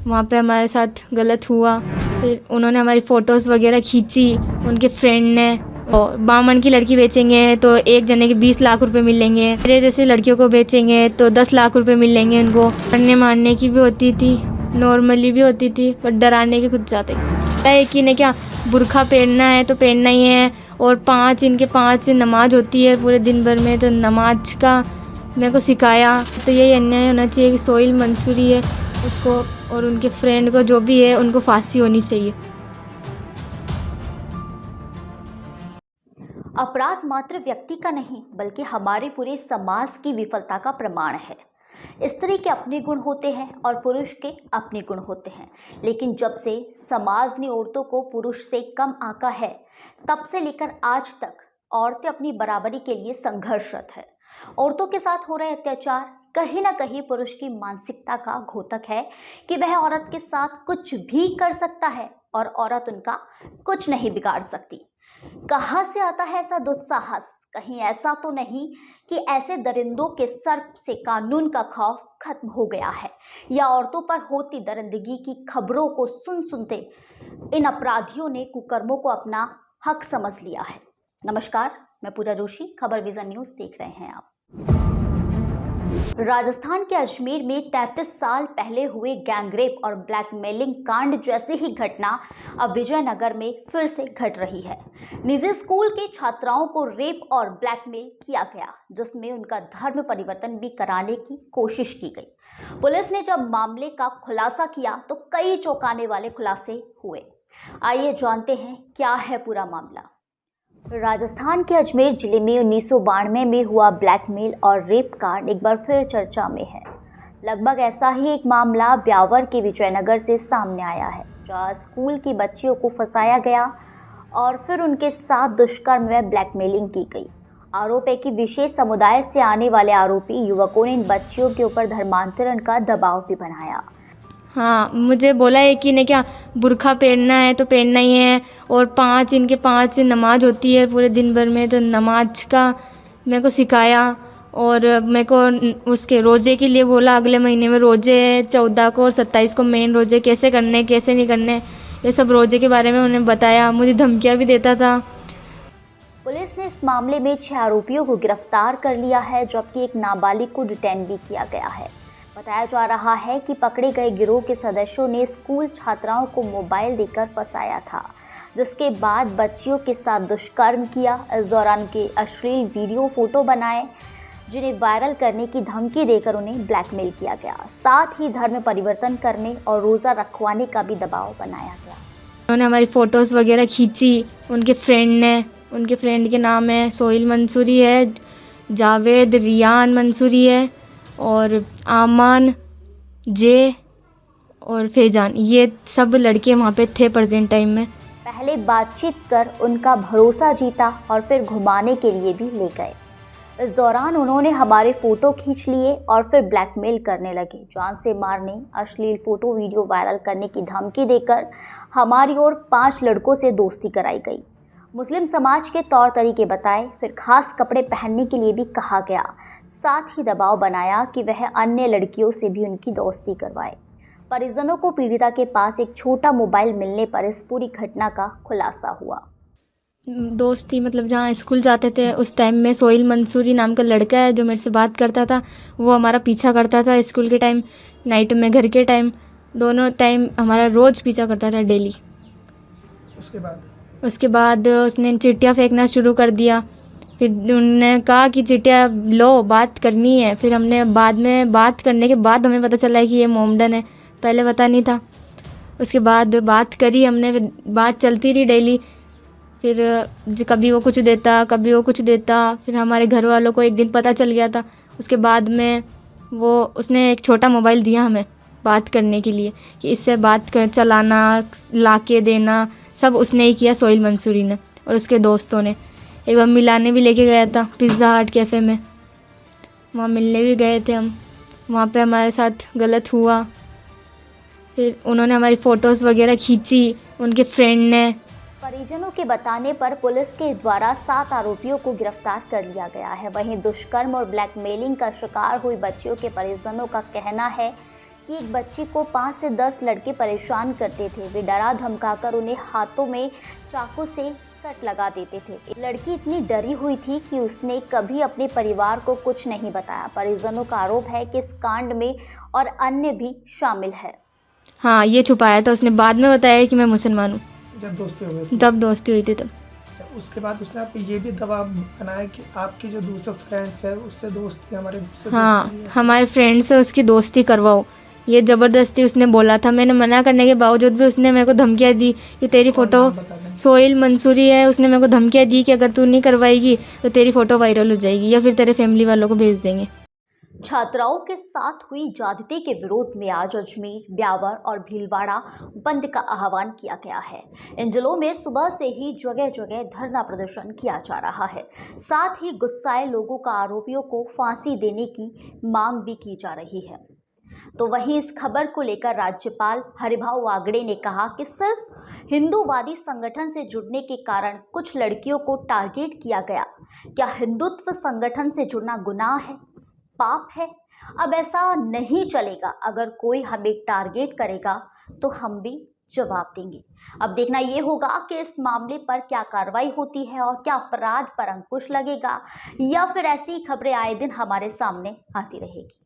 वहाँ पे हमारे साथ गलत हुआ। फिर उन्होंने हमारी फ़ोटोज़ वगैरह खींची उनके फ्रेंड ने। और बामन की लड़की बेचेंगे तो एक जने के 20 लाख रुपए मिलेंगे, मेरे जैसे लड़कियों को बेचेंगे तो 10 लाख रुपए मिलेंगे उनको। पढ़ने मारने की भी होती थी, नॉर्मली भी होती थी, पर डराने के कुछ ज़्यादा ही। एक ही ने क्या बुर्खा पहनना है तो पहनना ही है, और 5 नमाज होती है पूरे दिन भर में, तो नमाज का मेरे को सिखाया। तो यही अन्याय होना चाहिए कि सोहेल मंसूरी है उसको और उनके फ्रेंड को जो भी है उनको फांसी होनी चाहिए। अपराध मात्र व्यक्ति का नहीं बल्कि हमारे पूरे समाज की विफलता का प्रमाण है। स्त्री के अपने गुण होते हैं और पुरुष के अपने गुण होते हैं, लेकिन जब से समाज ने औरतों को पुरुष से कम आंका है, तब से लेकर आज तक औरतें अपनी बराबरी के लिए संघर्षरत है। औरतों के साथ हो रहे अत्याचार कहीं ना कहीं पुरुष की मानसिकता का घोतक है कि वह औरत के साथ कुछ भी कर सकता है और औरत उनका कुछ नहीं बिगाड़ सकती। कहाँ से आता है ऐसा दुस्साहस? कहीं ऐसा तो नहीं कि ऐसे दरिंदों के सर से कानून का खौफ खत्म हो गया है, या औरतों पर होती दरिंदगी की खबरों को सुनते इन अपराधियों ने कुकर्मों को अपना हक समझ लिया है। नमस्कार, मैं पूजा जोशी, खबर विजन न्यूज देख रहे हैं आप। राजस्थान के अजमेर में 33 साल पहले हुए गैंगरेप और ब्लैकमेलिंग कांड जैसी ही घटना अब विजयनगर में फिर से घट रही है। निजी स्कूल के छात्राओं को रेप और ब्लैकमेल किया गया, जिसमें उनका धर्म परिवर्तन भी कराने की कोशिश की गई। पुलिस ने जब मामले का खुलासा किया तो कई चौंकाने वाले खुलासे हुए। आइए जानते हैं क्या है पूरा मामला। राजस्थान के अजमेर जिले में 1992 में हुआ ब्लैकमेल और रेप कांड एक बार फिर चर्चा में है। लगभग ऐसा ही एक मामला ब्यावर के विजयनगर से सामने आया है, जहां स्कूल की बच्चियों को फंसाया गया और फिर उनके साथ दुष्कर्म व ब्लैकमेलिंग की गई। आरोप है कि विशेष समुदाय से आने वाले आरोपी युवकों ने इन बच्चियों के ऊपर धर्मांतरण का दबाव भी बनाया। हाँ, मुझे बोला है कि ने क्या बुर्खा पहनना है तो पहनना ही है, और 5 नमाज होती है पूरे दिन भर में, तो नमाज का मेरे को सिखाया। और मेरे को उसके रोज़े के लिए बोला, अगले महीने में रोज़े है 14 को और 27 को मेन रोज़े, कैसे करने कैसे नहीं करने, ये सब रोज़े के बारे में उन्हें बताया। मुझे धमकियाँ भी देता था। पुलिस ने इस मामले में 6 आरोपियों को गिरफ्तार कर लिया है, जबकि एक नाबालिग को डिटेन भी किया गया है। बताया जा रहा है कि पकड़े गए गिरोह के सदस्यों ने स्कूल छात्राओं को मोबाइल देकर फंसाया था, जिसके बाद बच्चियों के साथ दुष्कर्म किया। इस दौरान के अश्लील वीडियो फोटो बनाए, जिन्हें वायरल करने की धमकी देकर उन्हें ब्लैकमेल किया गया। साथ ही धर्म परिवर्तन करने और रोज़ा रखवाने का भी दबाव बनाया गया। उन्होंने हमारी फ़ोटोज़ वगैरह खींची उनके फ्रेंड ने। उनके फ्रेंड के नाम है सोहेल मंसूरी है, जावेद रियान मंसूरी है, और आमान जे और फैजान, ये सब लड़के वहाँ पे थे प्रेजेंट टाइम में। पहले बातचीत कर उनका भरोसा जीता और फिर घुमाने के लिए भी ले गए। इस दौरान उन्होंने हमारे फ़ोटो खींच लिए और फिर ब्लैकमेल करने लगे। जान से मारने, अश्लील फ़ोटो वीडियो वायरल करने की धमकी देकर हमारी ओर 5 लड़कों से दोस्ती कराई गई। मुस्लिम समाज के तौर तरीके बताए, फिर खास कपड़े पहनने के लिए भी कहा गया। साथ ही दबाव बनाया कि वह अन्य लड़कियों से भी उनकी दोस्ती करवाए। परिजनों को पीड़िता के पास एक छोटा मोबाइल मिलने पर इस पूरी घटना का खुलासा हुआ। दोस्ती मतलब जहाँ स्कूल जाते थे उस टाइम में सोहेल मंसूरी नाम का लड़का है जो मेरे से बात करता था, वो हमारा पीछा करता था स्कूल के टाइम, नाइट में, घर के टाइम, दोनों टाइम हमारा रोज़ पीछा करता था, डेली। उसके बाद उसने चिट्ठियाँ फेंकना शुरू कर दिया। फिर उन्होंने कहा कि चिट्ठियाँ लो, बात करनी है। फिर हमने बाद में बात करने के बाद हमें पता चला है कि ये मोमडन है, पहले पता नहीं था। उसके बाद बात करी हमने, फिर बात चलती रही डेली। फिर कभी वो कुछ देता, कभी वो कुछ देता। फिर हमारे घर वालों को एक दिन पता चल गया था। उसके बाद में उसने एक छोटा मोबाइल दिया हमें बात करने के लिए, कि इससे बात कर, चलाना, लाके देना, सब उसने ही किया, सोहेल मंसूरी ने और उसके दोस्तों ने। एक बार मिलाने भी लेके गया था पिज़्ज़ा हट कैफ़े में, वहाँ मिलने भी गए थे हम। वहाँ पे हमारे साथ गलत हुआ। फिर उन्होंने हमारी फ़ोटोज़ वगैरह खींची उनके फ्रेंड ने। परिजनों के बताने पर पुलिस के द्वारा 7 आरोपियों को गिरफ्तार कर लिया गया है। वहीं दुष्कर्म और ब्लैकमेलिंग का शिकार हुई बच्चियों के परिजनों का कहना है कि एक बच्ची को 5 से 10 लड़के परेशान करते थे। वे डरा धमकाकर उन्हें हाथों में चाकू से कट लगा देते थे। लड़की इतनी डरी हुई थी कि उसने कभी अपने परिवार को कुछ नहीं बताया। परिजनों का आरोप है कि इस कांड में और अन्य भी शामिल है। हाँ, ये छुपाया था उसने, बाद में बताया कि मैं मुसलमान हूँ। जब दोस्ती हो गई तब दोस्ती हुई थी तब। अच्छा, उसके बाद उसने आप पे ये भी दबाव बनाया कि आपकी जो दूसरे फ्रेंड्स है उससे दोस्ती, हमारे दूसरे हाँ, दोस्ती है। हमारे फ्रेंड से उसकी दोस्ती करवाओ, ये ज़बरदस्ती उसने बोला था। मैंने मना करने के बावजूद भी उसने मेरे को धमकियाँ दी कि तेरी कौन फ़ोटो, नाम बता दें? सोहेल मंसूरी है, उसने मेरे को धमकियाँ दी कि अगर तू नहीं करवाएगी तो तेरी फ़ोटो वायरल हो जाएगी या फिर तेरे फैमिली वालों को भेज देंगे। छात्राओं के साथ हुई ज्यादती के विरोध में आज अजमेर, ब्यावर और भीलवाड़ा बंद का आह्वान किया गया है। इन जिलों में सुबह से ही जगह जगह धरना प्रदर्शन किया जा रहा है। साथ ही गुस्साए लोगों का आरोपियों को फांसी देने की मांग भी की जा रही है। तो वहीं इस खबर को लेकर राज्यपाल हरिभाऊ बागड़े ने कहा कि सिर्फ हिंदूवादी संगठन से जुड़ने के कारण कुछ लड़कियों को टारगेट किया गया। क्या हिंदुत्व संगठन से जुड़ना गुनाह है, पाप है? अब ऐसा नहीं चलेगा। अगर कोई हमें टारगेट करेगा तो हम भी जवाब देंगे। अब देखना ये होगा कि इस मामले पर क्या कार्रवाई होती है और क्या अपराध पर अंकुश लगेगा या फिर ऐसी खबरें आए दिन हमारे सामने आती रहेगी।